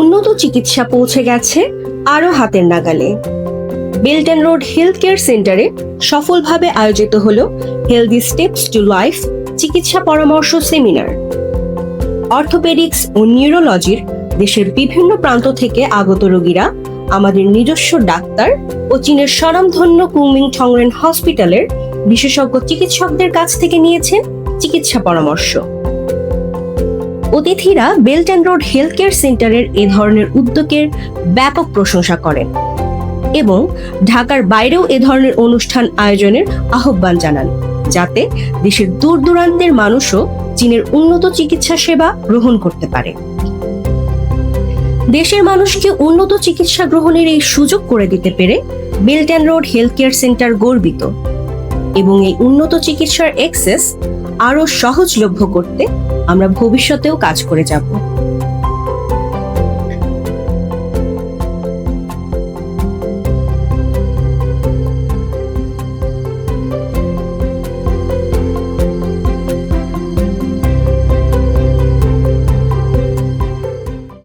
উন্নত চিকিৎসা পৌঁছে গেছে আরও হাতের নাগালে। বেলটন রোড হেলথ কেয়ার সেন্টারে সফলভাবে আয়োজিত হলো হেলদি স্টেপস টু লাইফ চিকিৎসা পরামর্শ সেমিনার। অর্থোপেডিক্স ও নিউরোলজির দেশের বিভিন্ন প্রান্ত থেকে আগত রোগীরা আমাদের নিজস্ব ডাক্তার ও চীনের স্বনামধন্য কুমিং ঠংরেন হসপিটালের বিশেষজ্ঞ চিকিৎসকদের কাছ থেকে নিয়েছেন চিকিৎসা পরামর্শ। অতিথিরা বেলটন রোড হেলথ কেয়ার সেন্টারের এ ধরনের উদ্যোগের ব্যাপক প্রশংসা করেন এবং ঢাকার বাইরেও এ ধরনের অনুষ্ঠান আয়োজনের আহ্বান জানান, যাতে দেশের দূর দূরান্তের মানুষও চীনের উন্নত চিকিৎসা সেবা গ্রহণ করতে পারে। দেশের মানুষকে উন্নত চিকিৎসা গ্রহণের এই সুযোগ করে দিতে পেরে Belton road health care centre গর্বিত এবং এই উন্নত চিকিৎসার অ্যাক্সেস আরো সহজলভ্য করতে আমরা ভবিষ্যতেও কাজ করে যাব।